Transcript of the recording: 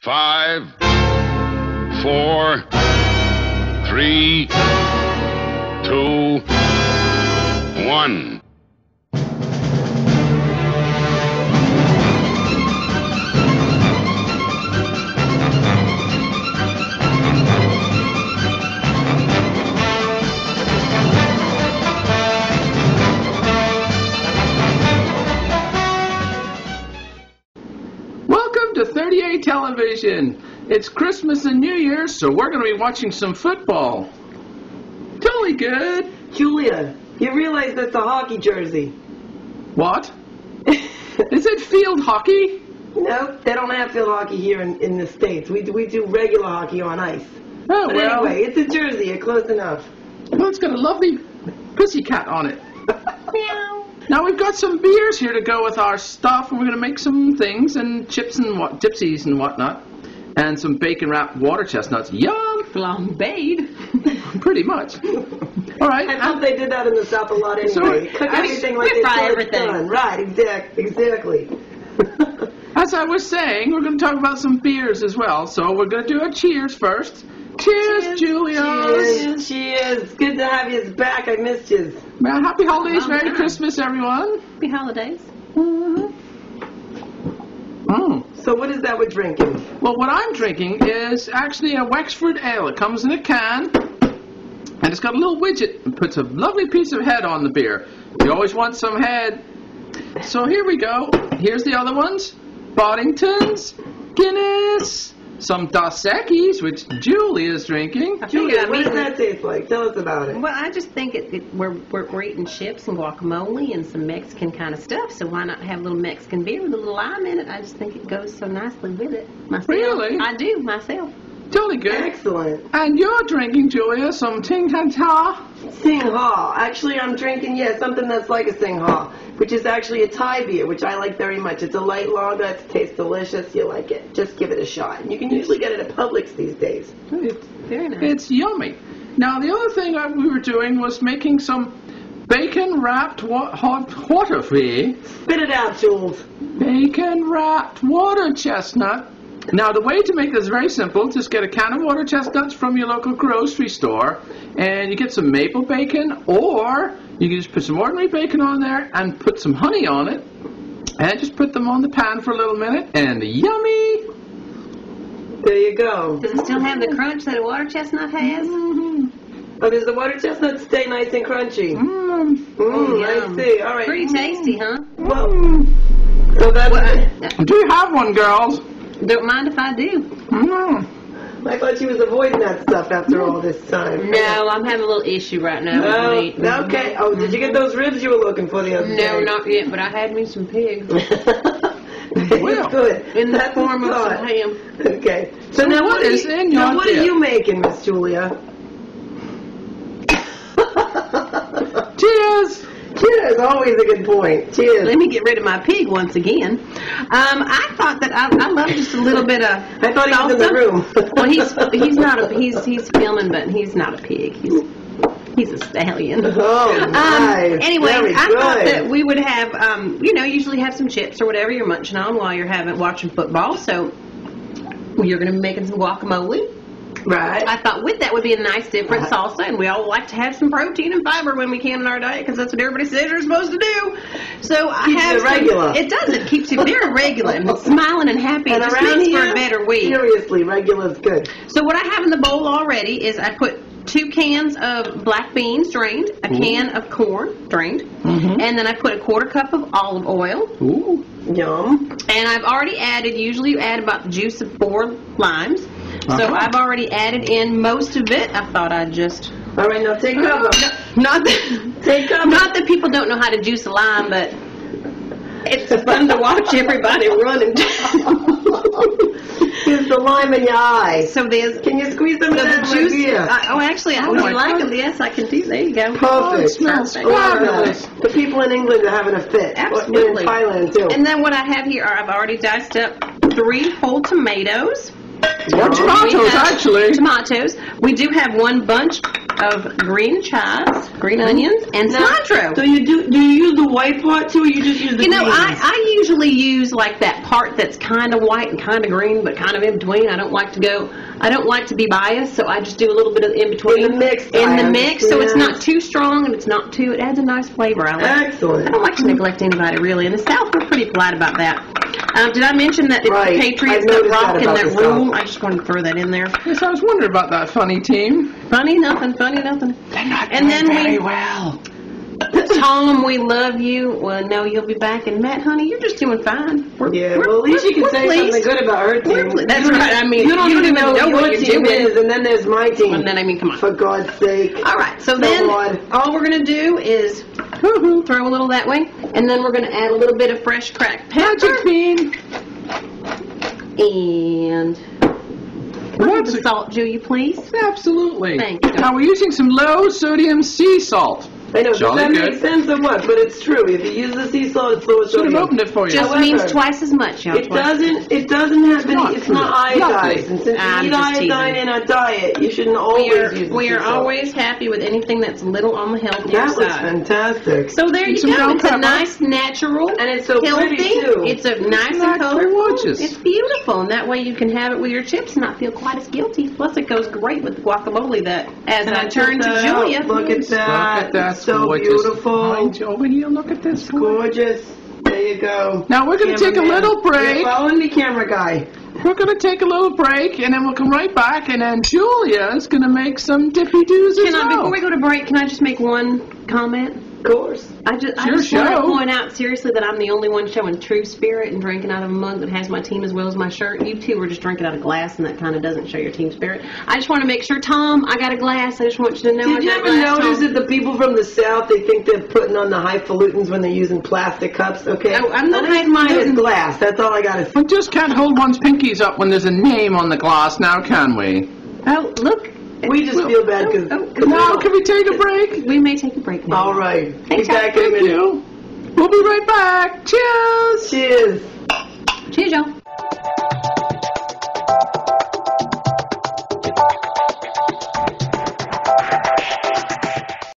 5, 4, 3, 2, 1. Welcome to 38 Television. It's Christmas and New Year's, so we're going to be watching some football. Totally good. Julia, you realize that's a hockey jersey. What? Is it field hockey? No, they don't have field hockey here in the States. We do regular hockey on ice. Oh, But well. anyway, it's a jersey. You're close enough. Well, it's got a lovely pussycat on it. Now we've got some beers here to go with our stuff, and we're going to make some things and chips and gypsies and whatnot, and some bacon-wrapped water chestnuts. Yum! Flambéed. Pretty much. All right. I thought they did that in the South a lot anyway. So, Cook everything like they fry said it's everything. done. Right, exactly. As I was saying, we're going to talk about some beers as well. So we're going to do a cheers first. Cheers, Julias. Cheers. Good to have you back. I missed you. Well, happy holidays, Long Merry time. Christmas, everyone. Happy holidays. So what is that we're drinking? Well, what I'm drinking is actually a Wexford ale. It comes in a can, and it's got a little widget that puts a lovely piece of head on the beer. You always want some head. So here we go. Here's the other ones. Boddingtons, Guinness, some Dos Equis, which Julie is drinking. Julia, what does that taste like? Tell us about it. Well, I just think we're eating chips and guacamole and some Mexican kind of stuff, so why not have a little Mexican beer with a little lime in it? I just think it goes so nicely with it. Myself. Really? I do, myself. Totally good. Excellent. And you're drinking, Julia, some Ting Tan Ta. Sing Ha. Actually, I'm drinking, something that's like a Sing Ha, which is actually a Thai beer, which I like very much. It's a light lager. It tastes delicious. You like it. Just give it a shot. And you can usually get it at Publix these days. Very nice. It's yummy. Now, the other thing we were doing was making some bacon-wrapped hot water free. Spit it out, Jules. Bacon-wrapped water chestnut. Now, the way to make this is very simple. Just get a can of water chestnuts from your local grocery store, and you get some maple bacon, or you can just put some ordinary bacon on there and put some honey on it, and just put them on the pan for a little minute, and yummy! There you go. Does it still have the crunch that a water chestnut has? Oh, does the water chestnut stay nice and crunchy? I Yum. see. All right. Pretty tasty, huh? Well, so that's Do you have one, girls? Don't mind if I do. I thought she was avoiding that stuff after all this time. No, I'm having a little issue right now Oh, with meat. okay. Oh, did you get those ribs you were looking for the other day? No, not yet, but I had me some pig. Well, good. In the That's form of thought. some ham. Okay. So So now what is in your what dip? are you making, Miss Julia? Cheers! Cheers. Always a good point. Cheers. Let me get rid of my pig once again. I thought that I love just a little bit of. I thought he was in the room. Well, he's not a he's filming, but he's not a pig. He's a stallion. Oh, nice. Anyway, Very I thought good. that we would have usually have some chips or whatever you're munching on while you're watching football. So you're going to be making some guacamole. Right. I thought with that would be a nice different salsa, and we all like to have some protein and fiber when we can in our diet because that's what everybody says you're supposed to do. So I Keeps have you regular. It does. It keeps you very regular and smiling and happy. And It just around makes for here, a better week. seriously, regular's good. So what I have in the bowl already is I put 2 cans of black beans drained, a can of corn drained, and then I put a 1/4 cup of olive oil. Ooh. Yum. And I've already added, usually you add about the juice of 4 limes. So I've already added in most of it. I thought I'd just... All right, now take cover. Not that people don't know how to juice a lime, but it's fun to watch everybody running. Here's the lime in your eye. So there's... Can you squeeze some of that juice... right here? Actually, would you like them? Yes, I can do. There you go. Perfect. It smells Perfect. fabulous. The people in England are having a fit. Absolutely. In Thailand, too. And then what I have here are I've already diced up 3 whole tomatoes. Or tomatoes, actually. Tomatoes. We do have 1 bunch of green chives, green onions, and cilantro. So do you use the white part too, or you just use the You know, greens? I usually use like that part that's kind of white and kind of green, but kind of in between. I don't like to be biased, so I just do a little bit of in between. In the mix. So it's not too strong and it's not too. It adds a nice flavor. I like. Excellent. I don't like to neglect anybody really. In the South, we're pretty polite about that. Did I mention that it's Right. the Patriots I that noticed rock that in about that the room? South. I just wanted to throw that in there. Yes, I was wondering about that funny team. Funny nothing. Funny nothing. They're not And doing then very we- well. Tom, we love you. Well, no, you'll be back. And Matt, honey, you're just doing fine. Well, at least you can say pleased. something good about her team. That's right. I mean, you don't even know what what your you're team doing. is, and then there's my team. And then, I mean, come on. For God's sake. All right, so then God. all we're going to do is throw a little that way, and then we're going to add a little bit of fresh cracked pepper. Magic bean. And What's the it? salt, Julia, please. Absolutely. Thank you. Now we're using some low sodium sea salt. I know, does Jolly that good. make sense or what? But it's true. If you use the sea salt, it's lower Should have sodium. opened it for you. Just However, means twice as much, y'all. It doesn't have any, it's not true. iodized. And since I'm we eat just iodine teasing. in our diet, you shouldn't always use the We sea are salt. always happy with anything that's little on the healthier That was side. fantastic. So there you Some go. ground It's a pepper. nice, natural, And it's so healthy. pretty, too. It's a nice and like colorful. gorgeous. It's beautiful, and that way you can have it with your chips and not feel quite as guilty. Plus, it goes great with the guacamole. That as I turn to Julia, Look at that. Look at that. It's so gorgeous. beautiful. Hi, over here, look at this. Gorgeous. There you go. Now we're going to take a Cameraman. little break. You're following me, camera guy. We're going to take a little break, and then we'll come right back, and then Julia is going to make some dippy doos as well. before we go to break, can I just make one comment? Of course. I just your want to show. point out seriously that I'm the only one showing true spirit and drinking out of a mug that has my team as well as my shirt. You two are just drinking out of glass, and that kind of doesn't show your team spirit. I just want to make sure, Tom, I got a glass. I just want you to know. Did you ever notice that the people from the South, they think they're putting on the highfalutins when they're using plastic cups? Okay. Oh, I'm not At least mine is highfalutin. glass. That's all I got to say. We just can't hold one's pinkies up when there's a name on the glass now, can we? Oh, look. We just feel bad because. Now, can we take a break? We may take a break now. All right. Be Thanks, back in a Thank minute. you. We'll be right back. Cheers. Cheers. Cheers, y'all.